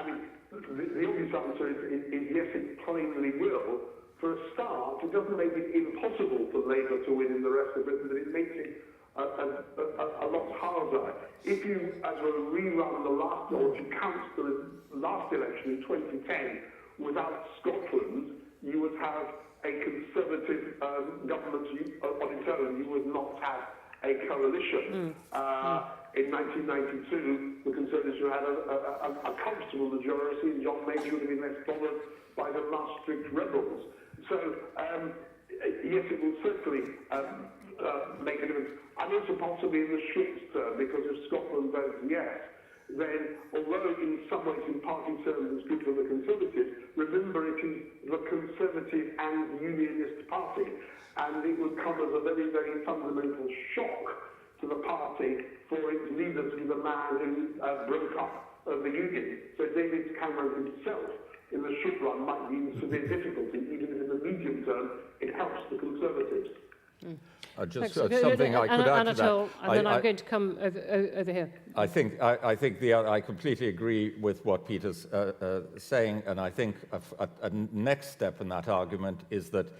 the obvious answer is yes, it plainly will, For a start, it doesn't make it impossible for Labour to win in the rest of Britain, but it makes it a lot harder. If you, as a rerun the last, or if you count the last election in 2010 without Scotland, you would have a Conservative government on its own. You would not have a coalition. In 1992, the Conservatives had a comfortable majority, and John Major would have been less bothered by the last strict rebels. So, yes, it will certainly make a difference. And also possibly in the short term, because if Scotland votes yes, then although in some ways in party terms it's good for the Conservatives, remember it is the Conservative and Unionist party, and it would come as a very, very fundamental shock to the party for its leader to be the man who broke up the Union. So David Cameron himself, in the short run, might be in severe difficulty, even if in the medium term it helps the Conservatives. Just something I could add to that. And then I'm going to come over here. I think I completely agree with what Peter's saying, and I think a next step in that argument is that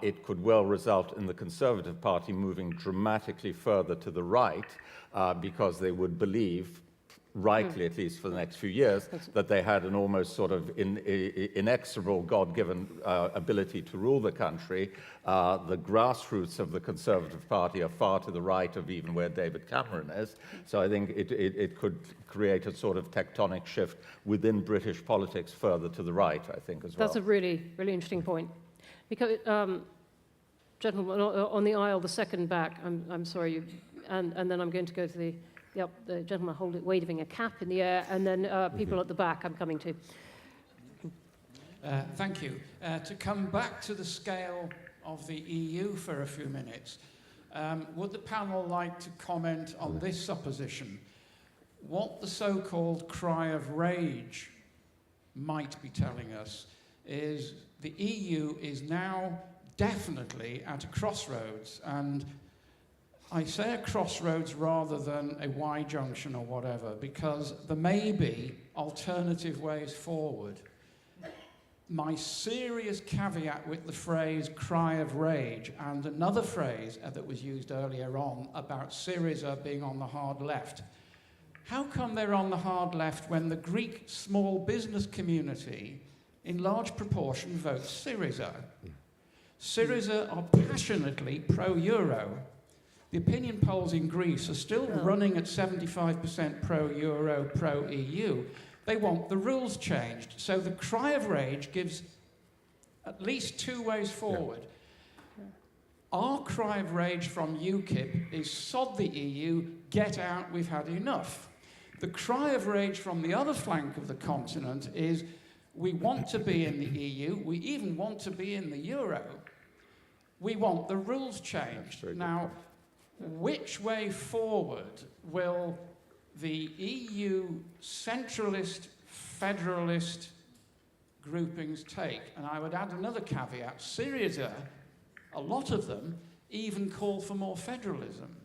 it could well result in the Conservative Party moving dramatically further to the right because they would believe, rightly at least for the next few years, that they had an almost sort of inexorable God-given ability to rule the country. The grassroots of the Conservative Party are far to the right of even where David Cameron is. So I think it could create a sort of tectonic shift within British politics further to the right, I think, as well. That's a really, really interesting point. Because, gentlemen, on the aisle, the second back, I'm sorry, and then I'm going to go to the gentleman waving a cap in the air, and then people at the back I'm coming to. Thank you. To come back to the scale of the EU for a few minutes, would the panel like to comment on this supposition? What the so-called cry of rage might be telling us is the EU is now definitely at a crossroads, and I say a crossroads rather than a Y junction or whatever, because there may be alternative ways forward. My serious caveat with the phrase cry of rage and another phrase that was used earlier on about Syriza being on the hard left. How come they're on the hard left when the Greek small business community in large proportion votes Syriza? Syriza are passionately pro-Euro. The opinion polls in Greece are still running at 75% pro-Euro, pro-EU. They want the rules changed. So the cry of rage gives at least two ways forward. Yeah. Our cry of rage from UKIP is sod the EU, get out, we've had enough. The cry of rage from the other flank of the continent is we want to be in the EU, we even want to be in the Euro. We want the rules changed. Now, which way forward will the EU centralist, federalist groupings take? And I would add another caveat. Syriza, a lot of them, even call for more federalism.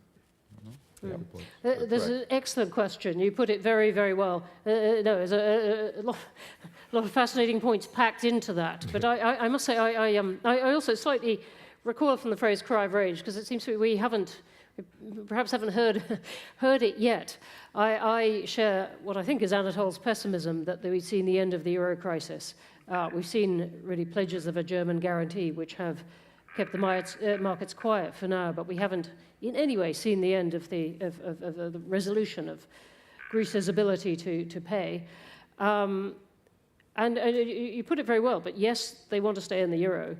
There's an excellent question. You put it very, very well. There's a lot of fascinating points packed into that. But I must say, I also slightly recoil from the phrase cry of rage, because it seems to me we perhaps haven't heard it yet. I share what I think is Anatole's pessimism that we've seen the end of the euro crisis. We've seen really pledges of a German guarantee which have kept the markets quiet for now, but we haven't in any way seen the end of the resolution of Greece's ability to pay. And you put it very well, but yes, they want to stay in the euro,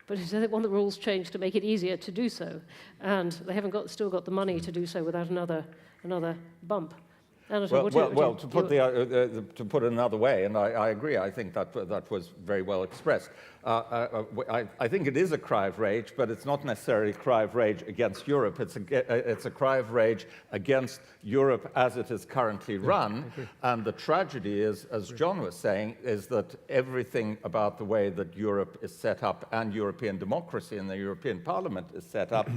but they want the rules changed to make it easier to do so, and they haven't still got the money to do so without another bump. Anatole, to put it another way, and I agree. I think that was very well expressed. I think it is a cry of rage, but it's not necessarily a cry of rage against Europe. It's a cry of rage against Europe as it is currently run. And the tragedy is, as John was saying, is that everything about the way that Europe is set up and European democracy and the European Parliament is set up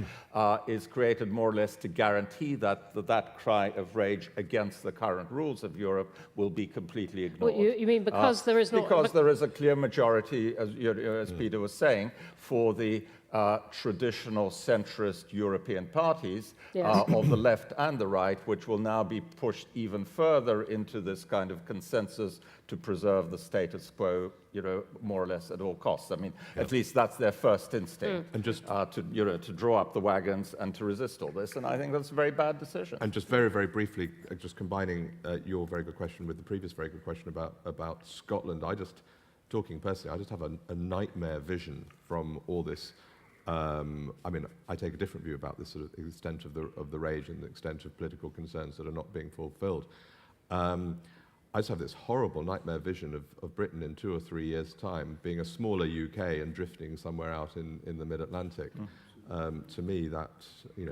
is created more or less to guarantee that cry of rage against the current rules of Europe will be completely ignored. Well, you mean because there is not... Because there is a clear majority, as Peter was saying, for the traditional centrist European parties of the left and the right, which will now be pushed even further into this kind of consensus to preserve the status quo, more or less at all costs. I mean, at least that's their first instinct, and just to draw up the wagons and to resist all this. And I think that's a very bad decision. And just very, very briefly, just combining your very good question with the previous very good question about Scotland, talking personally, I just have a nightmare vision from all this. I mean, I take a different view about the sort of extent of the rage and the extent of political concerns that are not being fulfilled. I just have this horrible nightmare vision of Britain in 2 or 3 years' time being a smaller UK and drifting somewhere out in the mid-Atlantic. To me, that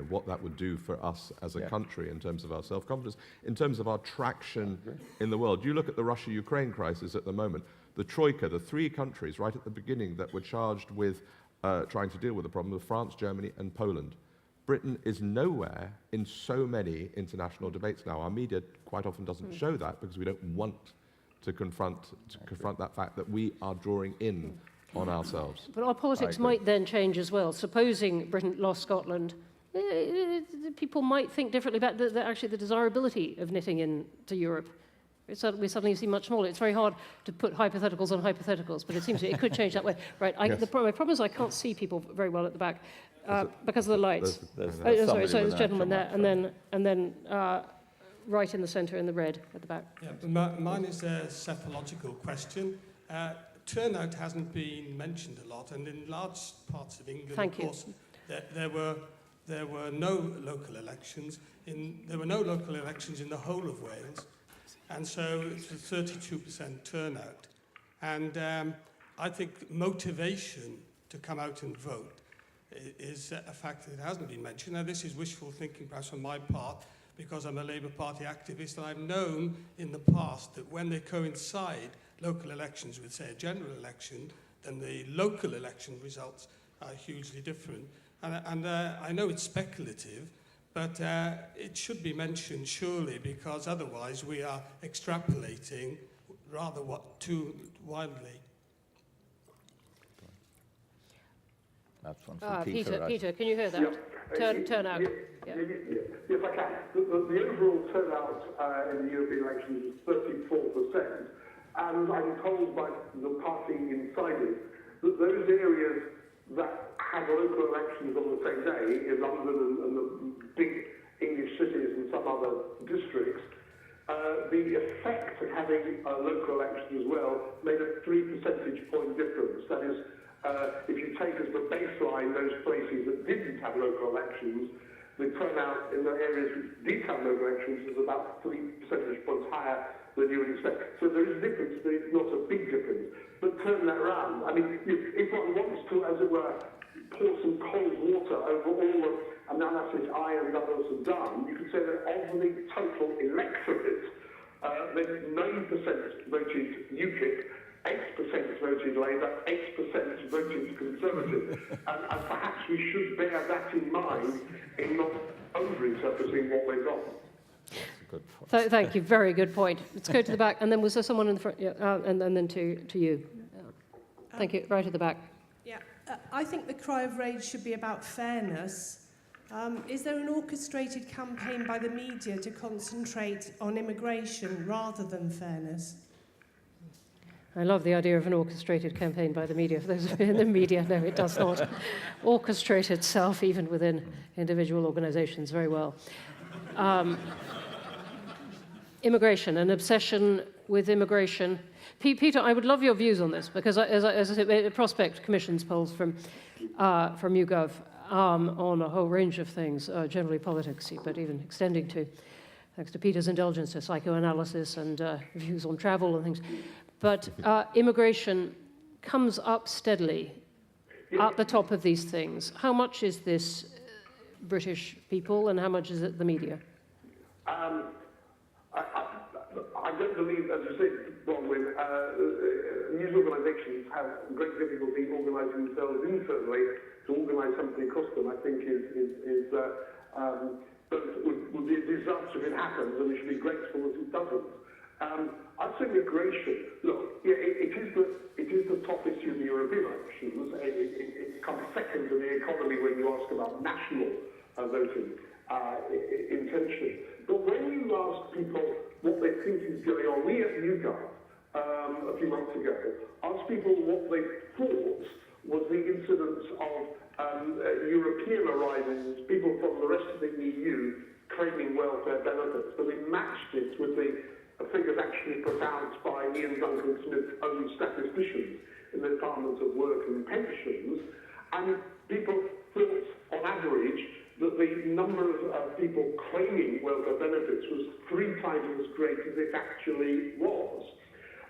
what that would do for us as a country in terms of our self-confidence, in terms of our traction in the world. You look at the Russia-Ukraine crisis at the moment. The Troika, the 3 countries right at the beginning that were charged with trying to deal with the problem of France, Germany, and Poland. Britain is nowhere in so many international debates now. Our media quite often doesn't show that because we don't want to confront that fact that we are drawing in on ourselves. But our politics might then change as well. Supposing Britain lost Scotland, people might think differently about actually the desirability of knitting into Europe. We suddenly see much smaller. It's very hard to put hypotheticals on hypotheticals, but it seems it could change that way. Right. Yes. My problem is I can't see people very well at the back because of the lights. There's Sorry, there's a an gentleman there, actual and then right in the centre in the red at the back. Yeah, mine is a psephological question. Turnout hasn't been mentioned a lot, and in large parts of England, Thank of course, there were no local elections. There were no local elections in the whole of Wales. And so it's a 32% turnout. And I think motivation to come out and vote is a factor that hasn't been mentioned. Now, this is wishful thinking, perhaps on my part, because I'm a Labour Party activist, and I've known in the past that when they coincide, local elections with, say, a general election, then the local election results are hugely different. And I know it's speculative, but it should be mentioned, surely, because otherwise we are extrapolating rather too wildly. That's one for Peter, can you hear that? Turnout. Yes, I can. The overall turnout in the European elections is 34%, and I'm told by the party insiders that those areas that have local elections on the same day in London and the big English cities and some other districts, the effect of having a local election as well made a 3 percentage point difference. That is, if you take as the baseline those places that didn't have local elections, the turnout in the areas which did have local elections is about 3 percentage points higher than you would expect. So there is a difference, but it's not a big difference. But turn that round. I mean, if one wants to, as it were, pour some cold water over all the analysis I and others have done, you could say that of the total electorate, then 9% voted UKIP, 8% voted Labour, 8% voted Conservative. And perhaps we should bear that in mind in not over-interpreting what went on. Thank you. Very good point. Let's go to the back, and then was there someone in the front? Yeah, and then to you. Thank you. Right at the back. Yeah, I think the cry of rage should be about fairness. Is there an orchestrated campaign by the media to concentrate on immigration rather than fairness? I love the idea of an orchestrated campaign by the media. For those of you in the media, no, it does not orchestrate itself, even within individual organizations, very well. Immigration, an obsession with immigration. Peter, I would love your views on this, because as I said, Prospect commissions polls from YouGov on a whole range of things, generally politics, but even extending to, thanks to Peter's indulgence, to psychoanalysis and views on travel and things. But immigration comes up steadily at the top of these things. How much is this British people, and how much is it the media? I don't believe, as you said, Bronwen, news organisations have great difficulty organising themselves internally to organise something across them. I think would be a is us if it happens, and we should be grateful if it doesn't. I'd say migration. Look, yeah, it is the top issue in the European elections. It comes second to the economy when you ask about national voting intention. But when you ask people what they think is going on, we at YouGov a few months ago asked people what they thought was the incidence of European arrivals, people from the rest of the EU claiming welfare benefits. But we matched it with the figures actually put out by Ian Duncan Smith's own statisticians in the Department of Work and Pensions, and people thought, on average, that the number of people claiming welfare benefits was 3 times as great as it actually was.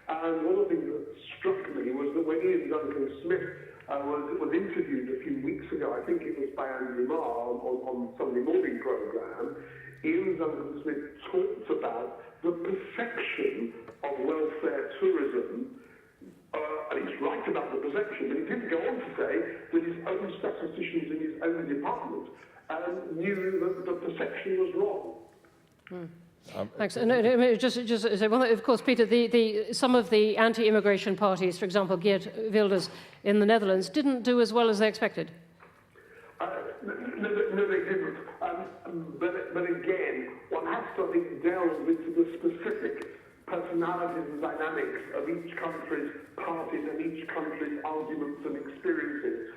And one of the things that struck me was that when Ian Duncan Smith was interviewed a few weeks ago, I think it was by Andrew Marr on Sunday morning programme, Ian Duncan Smith talked about the perception of welfare tourism, and he's right about the perception, but he did go on to say that his own statisticians in his own department knew that the perception was wrong. Thanks. No, just say, well, of course, Peter, some of the anti-immigration parties, for example, Geert Wilders in the Netherlands, didn't do as well as they expected. No, they didn't. But again, one has to, I think, delve into the specific personalities and dynamics of each country's parties and each country's arguments and experiences.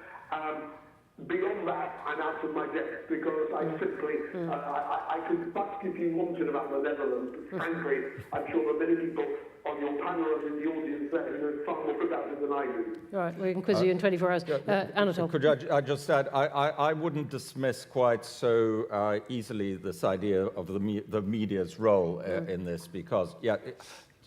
Beyond that, I'm out of my depth because I simply, I could ask if you wanted about the Netherlands, but frankly, I'm sure that many people on your panel and in the audience there who know far more about it than I do. All right, we can quiz you in 24 hours. Anatol. Could I just add, I wouldn't dismiss quite so easily this idea of the media's role in this, because,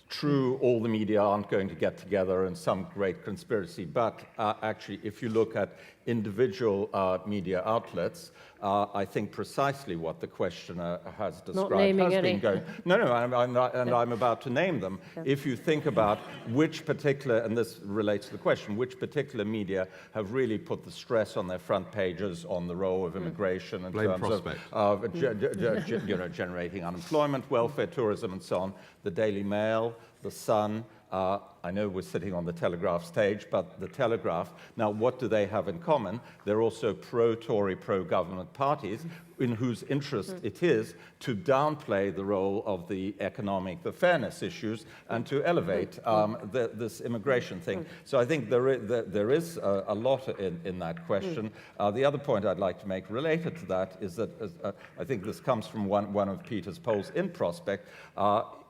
true, all the media aren't going to get together in some great conspiracy, but actually, if you look at individual media outlets, I think precisely what the questioner has described has been going. I'm about to name them. Yeah. If you think about which particular, and this relates to the question, which particular media have really put the stress on their front pages on the role of immigration in terms of generating unemployment, welfare, tourism, and so on. The Daily Mail, The Sun. I know we're sitting on the Telegraph stage, but the Telegraph, now what do they have in common? They're also pro-Tory, pro-government parties in whose interest it is to downplay the role of the economic, the fairness issues, and to elevate this immigration thing. So I think there is a lot in that question. The other point I'd like to make related to that is that I think this comes from one of Peter's polls in Prospect.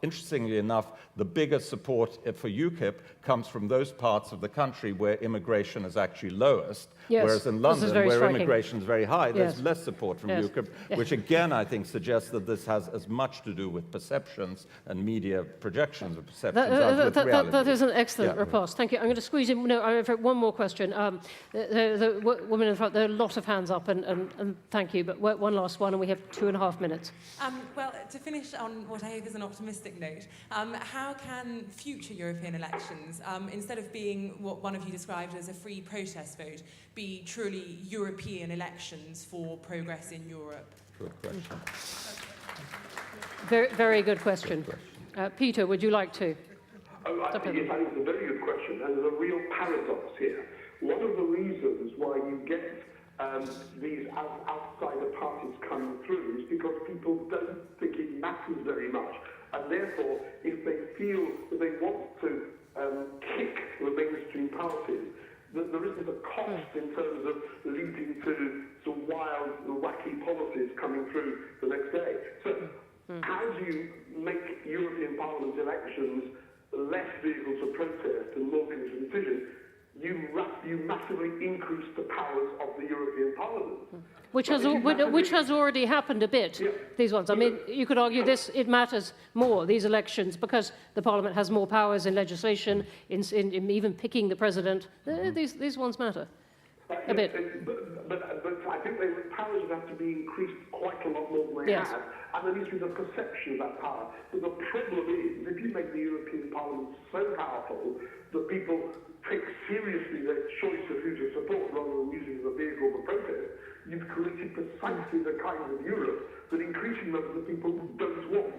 Interestingly enough, the biggest support for UKIP comes from those parts of the country where immigration is actually lowest, whereas in London, where immigration is very high, there's less support from UKIP, which again, I think, suggests that this has as much to do with perceptions and media projections of perceptions as with reality. That is an excellent riposte. Thank you. I'm going to squeeze in one more question. The woman in front, there are a lot of hands up, and thank you, but one last one, and we have 2.5 minutes. Well, to finish on what I hope is an optimistic note, how can future European elections, instead of being what one of you described as a free protest vote, be truly European elections for progress in Europe? Good question. Very, very good question. Peter, would you like to? Yes, I think it's a very good question, and there's a real paradox here. One of the reasons why you get these outsider parties coming through is because people don't think it matters very much. And therefore, if they feel that they want to kick the mainstream parties, that there isn't a cost in terms of leading to some wild, wacky policies coming through the next day. So how do you make European Parliament elections less vehicles of protest and more vehicles of decision? You massively increase the powers of the European Parliament. Which has already happened a bit, these ones. I mean, you could argue it matters more, these elections, because the Parliament has more powers in legislation, in even picking the president. These ones matter a bit. But I think the powers would have to be increased quite a lot more than they have, and there needs to be the perception of that power. But the problem is, if you make the European Parliament so powerful that people take seriously their choice of who to support rather than using it as a vehicle for protest, you've created precisely the kind of Europe that increases increasing numbers of people who don't want.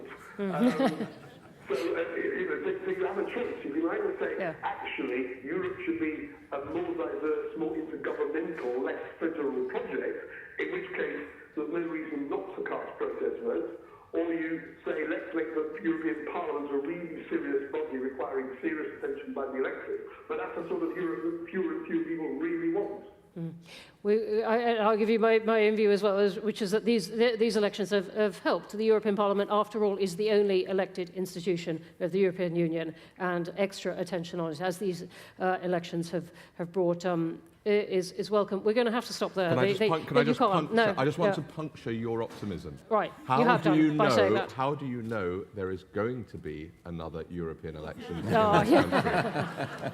So you have a choice. If you like to say, actually, Europe should be a more diverse, more intergovernmental, less federal project, in which case there's no reason not to cast protest votes. Or you say, let's make the European Parliament a really serious body requiring serious attention by the electorate. But that's the sort of Europe that fewer and fewer people really want. I'll give you my own view as well, which is that these elections have helped. The European Parliament, after all, is the only elected institution of the European Union, and extra attention on it, as these elections have brought, is welcome. We're going to have to stop there. I just want to puncture your optimism. Right, How do you know there is going to be another European election in this country?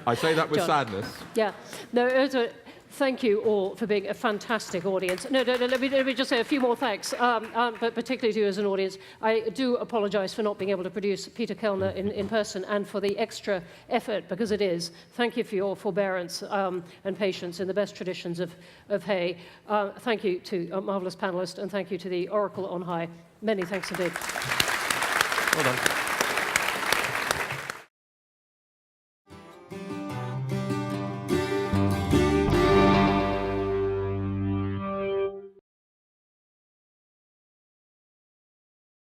I say that with sadness. Yeah. No, thank you all for being a fantastic audience. No, let me just say a few more thanks, but particularly to you as an audience. I do apologise for not being able to produce Peter Kellner in person, and for the extra effort, because it is. Thank you for your forbearance and patience in the best traditions of Hay. Thank you to a marvellous panellist, and thank you to the Oracle on High. Many thanks indeed. Well done.